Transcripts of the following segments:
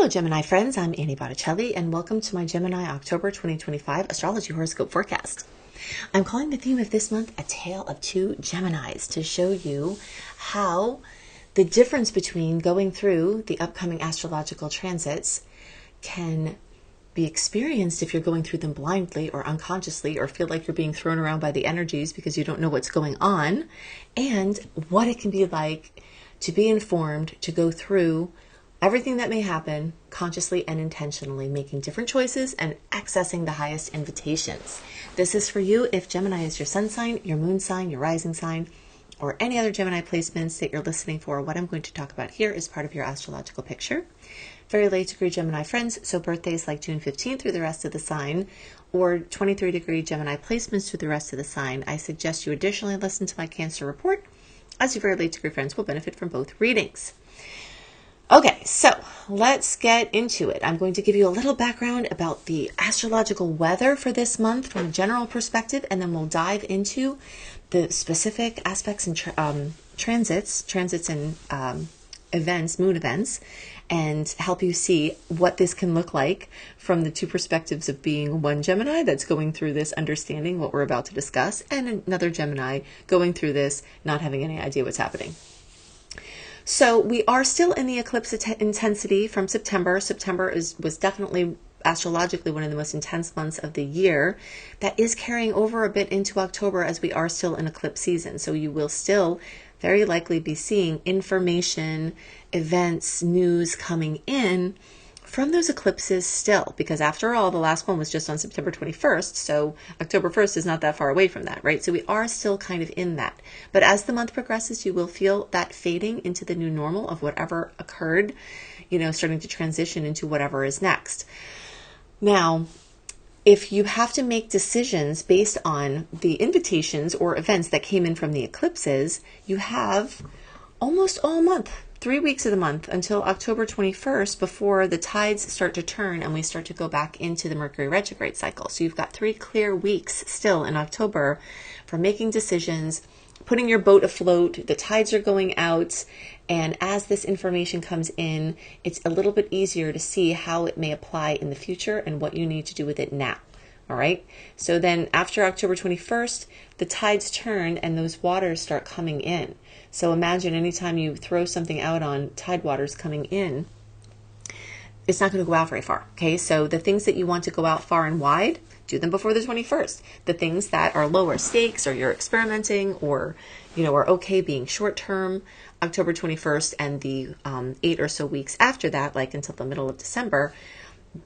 Hello, Gemini friends. I'm Annie Botticelli, and welcome to my Gemini October 2025 Astrology Horoscope Forecast. I'm calling the theme of this month A Tale of Two Geminis to show you how the difference between going through the upcoming astrological transits can be experienced if you're going through them blindly or unconsciously, or feel like you're being thrown around by the energies because you don't know what's going on, and what it can be like to be informed, to go through everything that may happen consciously and intentionally, making different choices and accessing the highest invitations. This is for you if Gemini is your sun sign, your moon sign, your rising sign, or any other Gemini placements that you're listening for. What I'm going to talk about here is part of your astrological picture. Very late degree Gemini friends, so birthdays like June 15th through the rest of the sign, or 23 degree Gemini placements through the rest of the sign, I suggest you additionally listen to my Cancer report, as your very late degree friends will benefit from both readings. Okay, so let's get into it. I'm going to give you a little background about the astrological weather for this month from a general perspective, and then we'll dive into the specific aspects and transits and events, moon events, and help you see what this can look like from the two perspectives of being one Gemini that's going through this, understanding what we're about to discuss, and another Gemini going through this, not having any idea what's happening. So we are still in the eclipse intensity from September. September was definitely astrologically one of the most intense months of the year. That is carrying over a bit into October as we are still in eclipse season. So you will still very likely be seeing information, events, news coming in from those eclipses still, because after all, the last one was just on September 21st, so October 1st is not that far away from that, right? So we are still kind of in that. But as the month progresses, you will feel that fading into the new normal of whatever occurred, starting to transition into whatever is next. Now, if you have to make decisions based on the invitations or events that came in from the eclipses, you have almost all month, 3 weeks of the month until October 21st before the tides start to turn and we start to go back into the Mercury retrograde cycle. So you've got 3 clear weeks still in October for making decisions, putting your boat afloat. The tides are going out, and as this information comes in, it's a little bit easier to see how it may apply in the future and what you need to do with it now. All right. So then after October 21st, the tides turn and those waters start coming in. So imagine anytime you throw something out on tide waters coming in, it's not going to go out very far. Okay. So the things that you want to go out far and wide, do them before the 21st. The things that are lower stakes, or you're experimenting, or, are okay being short term, October 21st and the 8 or so weeks after that, like until the middle of December,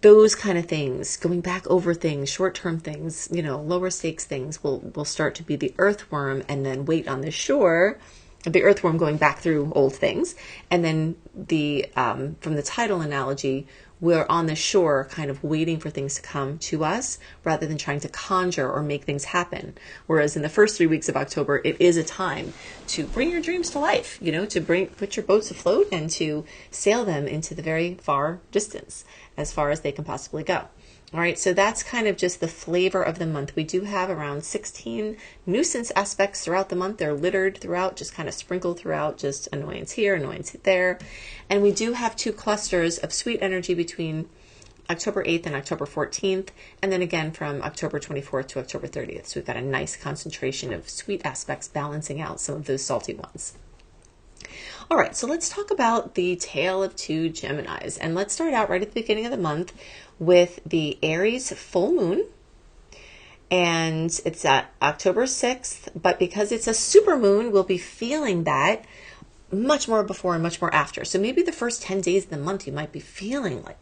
those kind of things, going back over things, short-term things, lower stakes things will start to be the earthworm, and then wait on the shore, the earthworm going back through old things. And then the from the tidal analogy, we're on the shore kind of waiting for things to come to us rather than trying to conjure or make things happen. Whereas in the first 3 weeks of October, it is a time to bring your dreams to life, to put your boats afloat and to sail them into the very far distance, as far as they can possibly go. All right, so that's kind of just the flavor of the month. We do have around 16 nuisance aspects throughout the month. They're littered throughout, just kind of sprinkled throughout, just annoyance here, annoyance there. And we do have 2 clusters of sweet energy between October 8th and October 14th, and then again from October 24th to October 30th. So we've got a nice concentration of sweet aspects balancing out some of those salty ones. All right, so let's talk about the tale of two Geminis. And let's start out right at the beginning of the month with the Aries full moon. And it's at October 6th, but because it's a super moon, we'll be feeling that much more before and much more after. So maybe the first 10 days of the month, you might be feeling like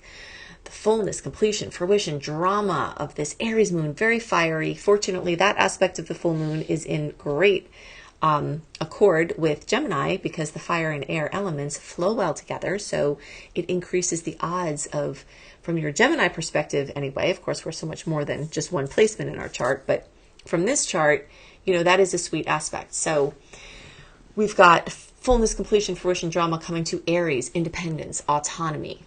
the fullness, completion, fruition, drama of this Aries moon, very fiery. Fortunately, that aspect of the full moon is in great accord with Gemini, because the fire and air elements flow well together. So it increases the odds of, from your Gemini perspective anyway, of course, we're so much more than just one placement in our chart, but from this chart, that is a sweet aspect. So we've got fullness, completion, fruition, drama coming to Aries, independence, autonomy.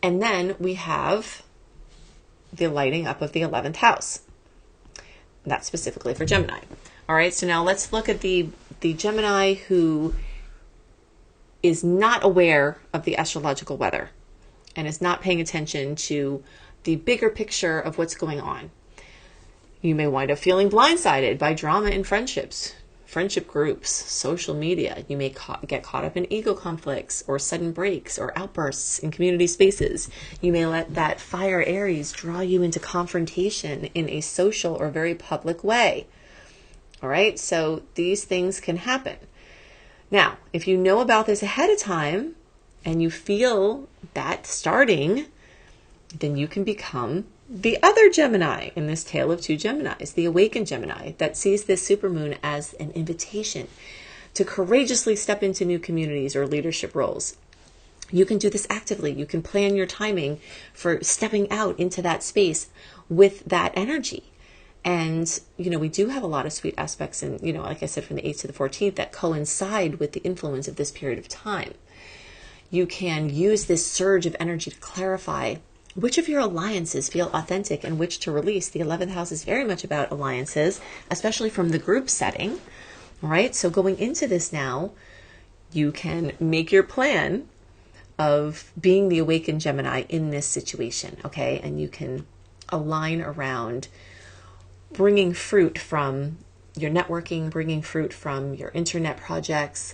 And then we have the lighting up of the 11th house. That's specifically for Gemini. All right, so now let's look at the Gemini who is not aware of the astrological weather. and is not paying attention to the bigger picture of what's going on. You may wind up feeling blindsided by drama in friendships, friendship groups, social media. You may get caught up in ego conflicts or sudden breaks or outbursts in community spaces. You may let that fire Aries draw you into confrontation in a social or very public way. All right, so these things can happen. Now, if you know about this ahead of time and you feel that starting, then you can become the other Gemini in this tale of two Geminis, the awakened Gemini that sees this supermoon as an invitation to courageously step into new communities or leadership roles. You can do this actively. You can plan your timing for stepping out into that space with that energy. And, we do have a lot of sweet aspects and, like I said, from the 8th to the 14th that coincide with the influence of this period of time. You can use this surge of energy to clarify which of your alliances feel authentic and which to release. The 11th house is very much about alliances, especially from the group setting. All right. So going into this now, you can make your plan of being the awakened Gemini in this situation. Okay. And you can align around bringing fruit from your networking, bringing fruit from your internet projects,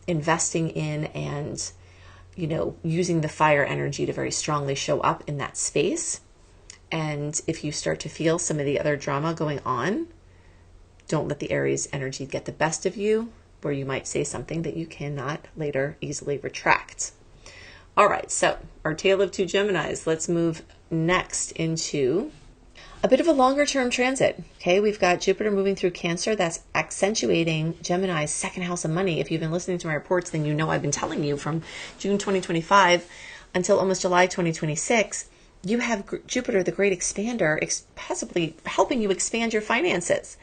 investing in and using the fire energy to very strongly show up in that space. And if you start to feel some of the other drama going on, don't let the Aries energy get the best of you, where you might say something that you cannot later easily retract. All right, so our tale of two Geminis. Let's move next into a bit of a longer term transit. Okay, we've got Jupiter moving through Cancer. That's accentuating Gemini's second house of money. If you've been listening to my reports, then you know I've been telling you from June 2025 until almost July 2026, you have Jupiter, the great expander, possibly helping you expand your finances.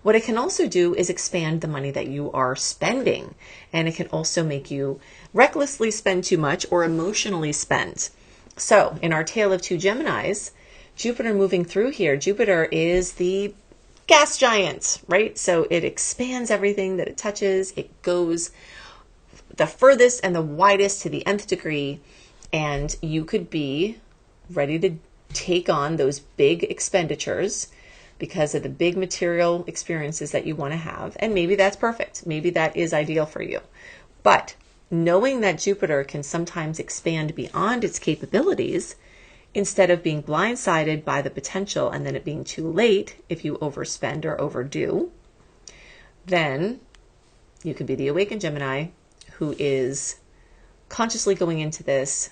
What it can also do is expand the money that you are spending. And it can also make you recklessly spend too much or emotionally spend. So in our tale of two Geminis, Jupiter moving through here, Jupiter is the gas giant, right? So it expands everything that it touches. It goes the furthest and the widest to the nth degree. And you could be ready to take on those big expenditures because of the big material experiences that you want to have. And maybe that's perfect. Maybe that is ideal for you. But knowing that Jupiter can sometimes expand beyond its capabilities, instead of being blindsided by the potential and then it being too late if you overspend or overdo, then you can be the awakened Gemini who is consciously going into this,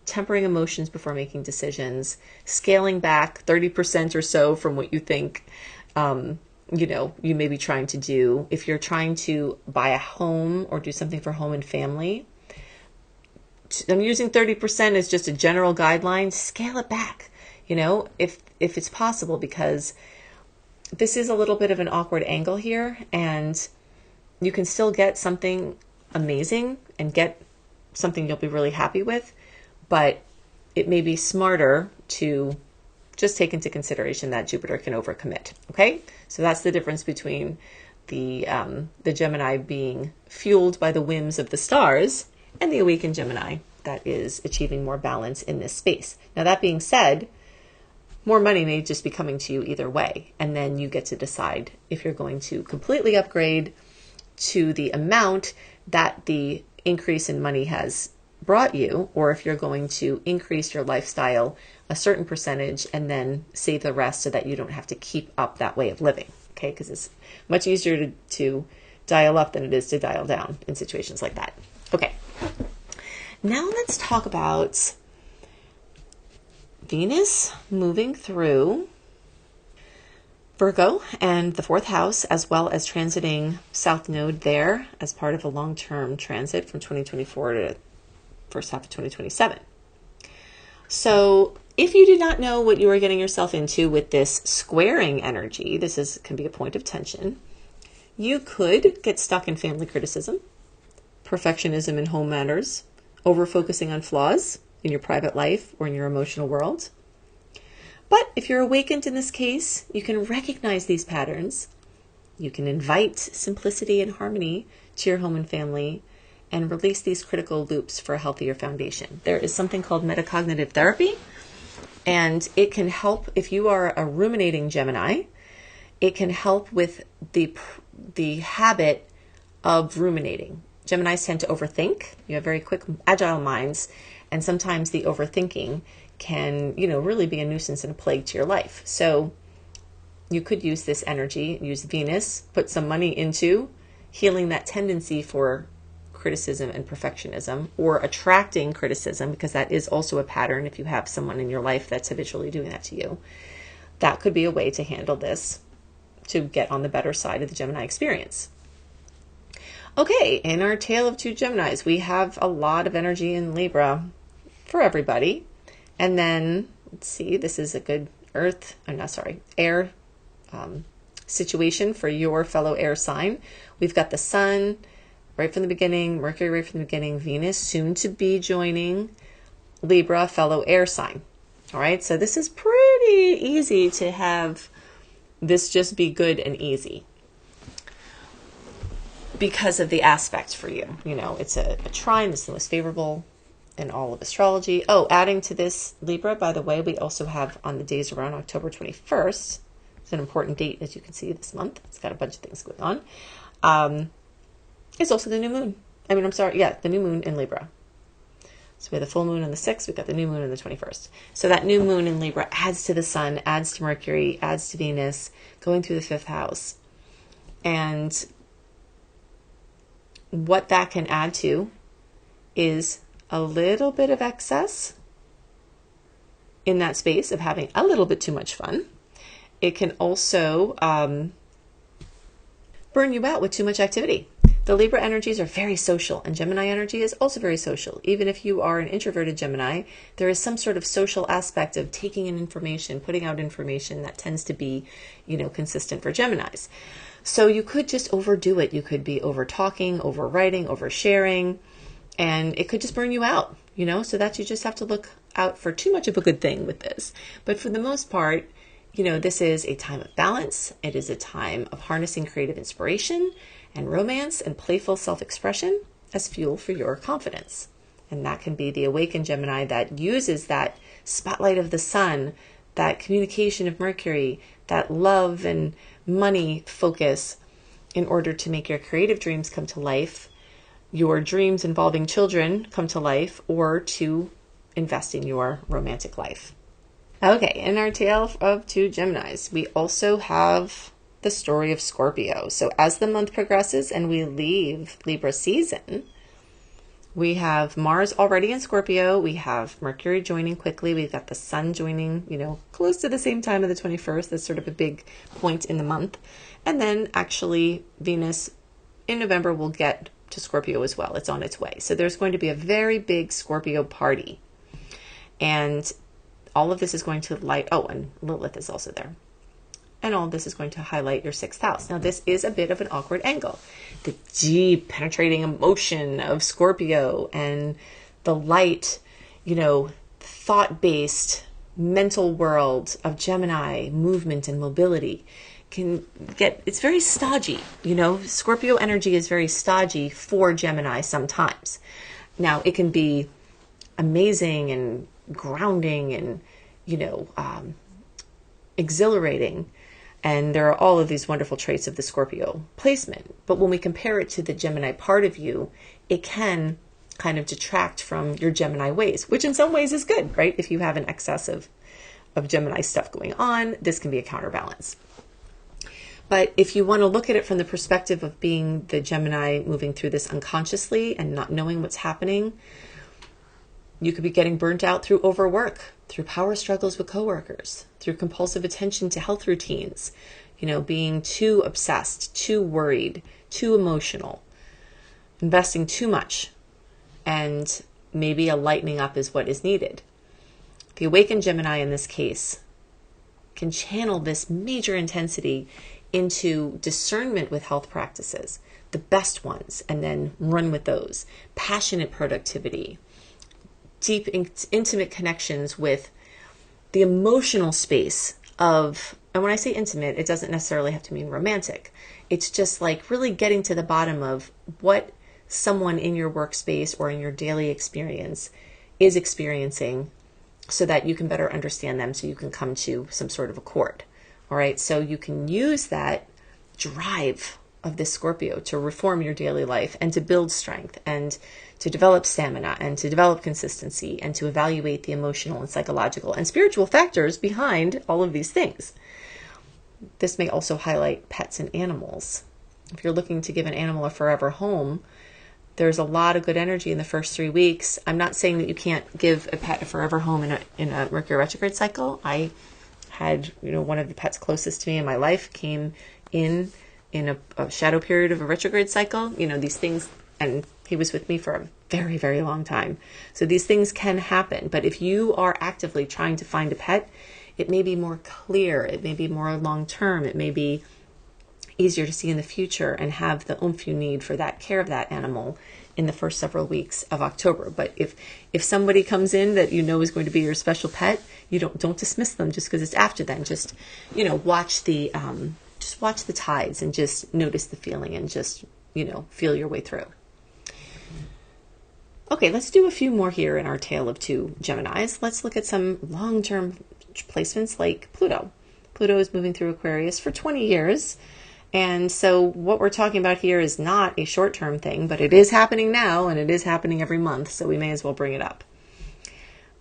tempering emotions before making decisions, scaling back 30% or so from what you think, you may be trying to do. If you're trying to buy a home or do something for home and family, I'm using 30% as just a general guideline. Scale it back, if it's possible, because this is a little bit of an awkward angle here, and you can still get something amazing and get something you'll be really happy with, but it may be smarter to just take into consideration that Jupiter can overcommit. Okay, so that's the difference between the Gemini being fueled by the whims of the stars and the awakened Gemini that is achieving more balance in this space. Now, that being said, more money may just be coming to you either way. And then you get to decide if you're going to completely upgrade to the amount that the increase in money has brought you, or if you're going to increase your lifestyle a certain percentage and then save the rest so that you don't have to keep up that way of living. Okay, because it's much easier to dial up than it is to dial down in situations like that. Okay, now let's talk about Venus moving through Virgo and the fourth house, as well as transiting South Node there as part of a long-term transit from 2024 to first half of 2027. So if you do not know what you are getting yourself into with this squaring energy, can be a point of tension. You could get stuck in family criticism, perfectionism in home matters, over-focusing on flaws in your private life or in your emotional world. But if you're awakened in this case, you can recognize these patterns. You can invite simplicity and harmony to your home and family, and release these critical loops for a healthier foundation. There is something called metacognitive therapy, and it can help if you are a ruminating Gemini. It can help with the habit of ruminating. Geminis tend to overthink. You have very quick, agile minds, and sometimes the overthinking can, really be a nuisance and a plague to your life. So you could use this energy, use Venus, put some money into healing that tendency for criticism and perfectionism, or attracting criticism, because that is also a pattern if you have someone in your life that's habitually doing that to you. That could be a way to handle this, to get on the better side of the Gemini experience. Okay, in our tale of two Geminis, we have a lot of energy in Libra for everybody. And then, let's see, this is a good air situation for your fellow air sign. We've got the Sun right from the beginning, Mercury right from the beginning, Venus soon to be joining Libra, fellow air sign. All right, so this is pretty easy to have this just be good and easy because of the aspect for you. It's a trine. It's the most favorable in all of astrology. Oh, adding to this Libra, by the way, we also have on the days around October 21st. It's an important date, as you can see, this month. It's got a bunch of things going on. It's also the new moon. The new moon in Libra. So we have the full moon on the 6th. We've got the new moon on the 21st. So that new moon in Libra adds to the Sun, adds to Mercury, adds to Venus, going through the 5th house. And what that can add to is a little bit of excess in that space of having a little bit too much fun. It can also burn you out with too much activity. The Libra energies are very social, and Gemini energy is also very social. Even if you are an introverted Gemini, there is some sort of social aspect of taking in information, putting out information that tends to be, consistent for Geminis. So you could just overdo it. You could be over talking, over writing, over sharing, and it could just burn you out, so that you just have to look out for too much of a good thing with this. But for the most part, this is a time of balance. It is a time of harnessing creative inspiration and romance and playful self-expression as fuel for your confidence. And that can be the awakened Gemini that uses that spotlight of the Sun, that communication of Mercury, that love and money focus in order to make your creative dreams come to life, your dreams involving children come to life, or to invest in your romantic life. Okay, in our tale of two Geminis, we also have the story of Scorpio. So as the month progresses and we leave Libra season, we have Mars already in Scorpio. We have Mercury joining quickly. We've got the Sun joining, close to the same time of the 21st. That's sort of a big point in the month. And then actually Venus in November will get to Scorpio as well. It's on its way. So there's going to be a very big Scorpio party. And all of this is going to and Lilith is also there. And all of this is going to highlight your 6th house. Now, this is a bit of an awkward angle. The deep, penetrating emotion of Scorpio and the light, thought-based mental world of Gemini, movement and mobility, it's very stodgy. Scorpio energy is very stodgy for Gemini sometimes. Now, it can be amazing and grounding and, exhilarating. And there are all of these wonderful traits of the Scorpio placement. But when we compare it to the Gemini part of you, it can kind of detract from your Gemini ways, which in some ways is good, right? If you have an excess of Gemini stuff going on, this can be a counterbalance. But if you want to look at it from the perspective of being the Gemini moving through this unconsciously and not knowing what's happening, you could be getting burnt out through overwork, through power struggles with coworkers, through compulsive attention to health routines, being too obsessed, too worried, too emotional, investing too much, and maybe a lightening up is what is needed. The awakened Gemini in this case can channel this major intensity into discernment with health practices, the best ones, and then run with those. Passionate productivity, deep, intimate connections with the emotional space of, and when I say intimate, it doesn't necessarily have to mean romantic. It's just like really getting to the bottom of what someone in your workspace or in your daily experience is experiencing, so that you can better understand them, so you can come to some sort of accord. All right, so you can use that drive of this Scorpio to reform your daily life and to build strength and to develop stamina and to develop consistency and to evaluate the emotional and psychological and spiritual factors behind all of these things. This may also highlight pets and animals. If you're looking to give an animal a forever home, there's a lot of good energy in the first 3 weeks. I'm not saying that you can't give a pet a forever home in a Mercury retrograde cycle. I had, one of the pets closest to me in my life came in a shadow period of a retrograde cycle. These things, and he was with me for a very, very long time. So these things can happen. But if you are actively trying to find a pet, it may be more clear. It may be more long-term. It may be easier to see in the future and have the oomph you need for that care of that animal in the first several weeks of October. But if somebody comes in that is going to be your special pet, you don't dismiss them just because it's after then. Just watch the tides and just notice the feeling and just feel your way through. Okay, let's do a few more here in our tale of two Geminis. Let's look at some long-term placements like Pluto. Pluto is moving through Aquarius for 20 years. And so what we're talking about here is not a short-term thing, but it is happening now and it is happening every month, so we may as well bring it up.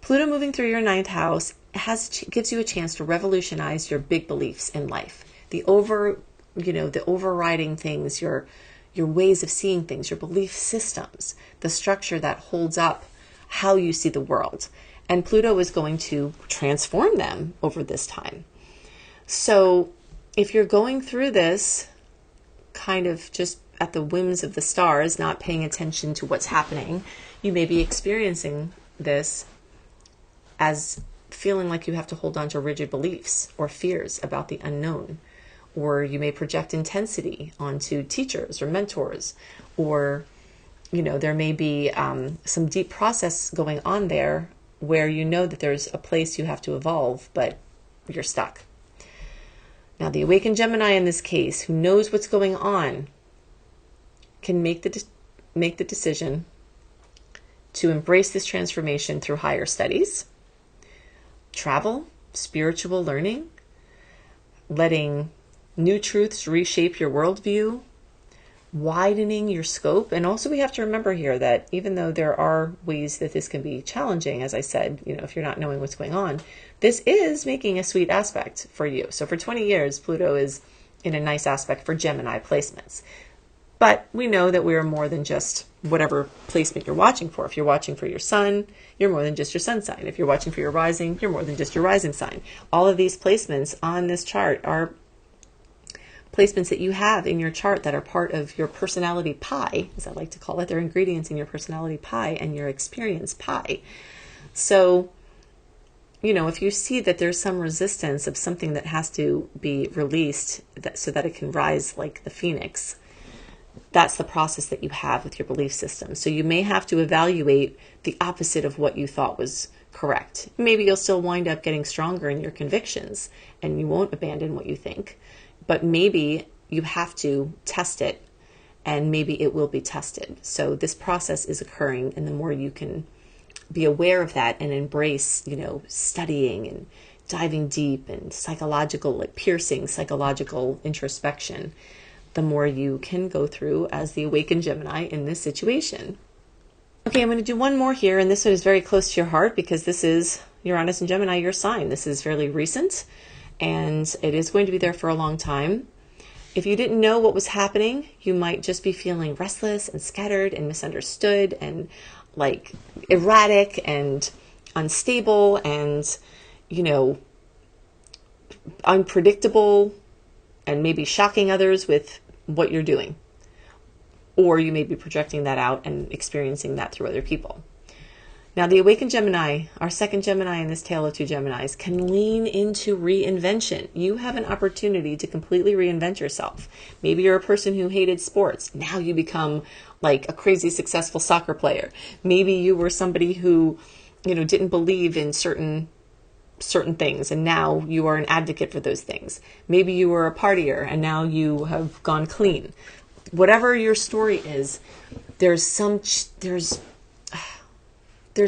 Pluto moving through your 9th house gives you a chance to revolutionize your big beliefs in life. The overriding things, your ways of seeing things, your belief systems, the structure that holds up how you see the world. And Pluto is going to transform them over this time. So if you're going through this kind of just at the whims of the stars, not paying attention to what's happening, you may be experiencing this as feeling like you have to hold on to rigid beliefs or fears about the unknown. Or you may project intensity onto teachers or mentors, or, there may be some deep process going on there where that there's a place you have to evolve, but you're stuck. Now, the awakened Gemini in this case, who knows what's going on, can make the decision to embrace this transformation through higher studies, travel, spiritual learning, letting new truths reshape your worldview, widening your scope. And also we have to remember here that even though there are ways that this can be challenging, as I said, if you're not knowing what's going on, this is making a sweet aspect for you. So for 20 years, Pluto is in a nice aspect for Gemini placements. But we know that we are more than just whatever placement you're watching for. If you're watching for your sun, you're more than just your sun sign. If you're watching for your rising, you're more than just your rising sign. All of these placements on this chart are placements that you have in your chart that are part of your personality pie, as I like to call it. They're ingredients in your personality pie and your experience pie. So, if you see that there's some resistance of something that has to be released so that it can rise like the phoenix, that's the process that you have with your belief system. So you may have to evaluate the opposite of what you thought was correct. Maybe you'll still wind up getting stronger in your convictions and you won't abandon what you think. But maybe you have to test it, and maybe it will be tested. So this process is occurring, and the more you can be aware of that and embrace, studying and diving deep and piercing psychological introspection, the more you can go through as the awakened Gemini in this situation. Okay, I'm going to do one more here, and this one is very close to your heart because this is Uranus and Gemini, your sign. This is fairly recent. And it is going to be there for a long time. If you didn't know what was happening, you might just be feeling restless and scattered and misunderstood and erratic and unstable and, unpredictable and maybe shocking others with what you're doing. Or you may be projecting that out and experiencing that through other people. Now, the awakened Gemini, our second Gemini in this tale of two Geminis, can lean into reinvention. You have an opportunity to completely reinvent yourself. Maybe you're a person who hated sports. Now you become like a crazy successful soccer player. Maybe you were somebody who, didn't believe in certain things, and now you are an advocate for those things. Maybe you were a partier, and now you have gone clean. Whatever your story is, there's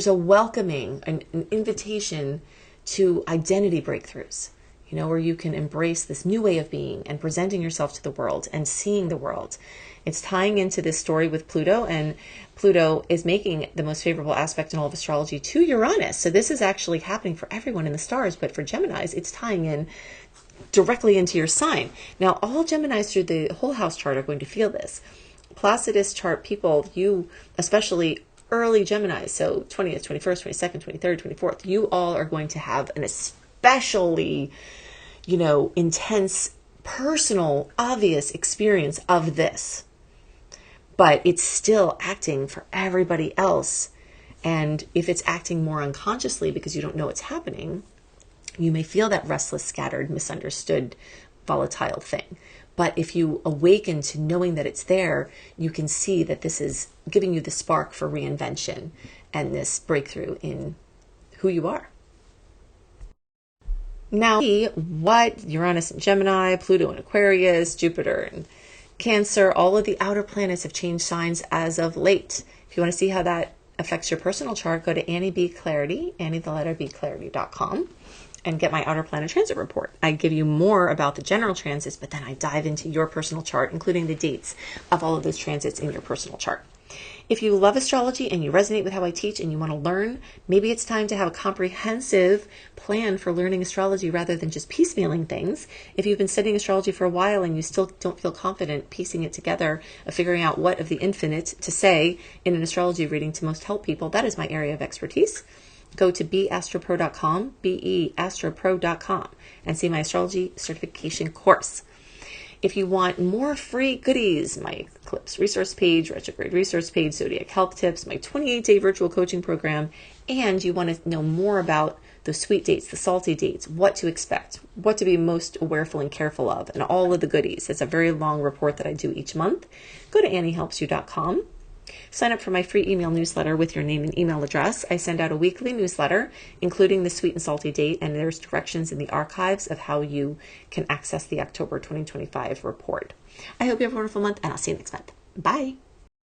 a welcoming, an invitation to identity breakthroughs, where you can embrace this new way of being and presenting yourself to the world and seeing the world. It's tying into this story with Pluto, and Pluto is making the most favorable aspect in all of astrology to Uranus. So this is actually happening for everyone in the stars, but for Geminis, it's tying in directly into your sign. Now, all Geminis through the whole house chart are going to feel this. Placidus chart people, you, especially early Geminis, so 20th, 21st, 22nd, 23rd, 24th, you all are going to have an especially, intense, personal, obvious experience of this. But it's still acting for everybody else. And if it's acting more unconsciously because you don't know what's happening, you may feel that restless, scattered, misunderstood, volatile thing. But if you awaken to knowing that it's there, you can see that this is giving you the spark for reinvention and this breakthrough in who you are. Now, what Uranus and Gemini, Pluto and Aquarius, Jupiter and Cancer, all of the outer planets have changed signs as of late. If you want to see how that affects your personal chart, go to Annie B. Clarity, Clarity.com. And get my outer planet transit report. I give you more about the general transits, but then I dive into your personal chart, including the dates of all of those transits in your personal chart. If you love astrology and you resonate with how I teach and you want to learn, maybe it's time to have a comprehensive plan for learning astrology rather than just piecemealing things. If you've been studying astrology for a while and you still don't feel confident piecing it together, of figuring out what of the infinite to say in an astrology reading to most help people, that is my area of expertise. Go to beastropro.com, beastropro.com, and see my astrology certification course. If you want more free goodies, my eclipse resource page, retrograde resource page, zodiac help tips, my 28-day virtual coaching program, and you want to know more about the sweet dates, the salty dates, what to expect, what to be most awareful and careful of, and all of the goodies. It's a very long report that I do each month. Go to anniehelpsyou.com. Sign up for my free email newsletter with your name and email address. I send out a weekly newsletter, including the sweet and salty date, and there's directions in the archives of how you can access the October 2025 report. I hope you have a wonderful month, and I'll see you next month. Bye.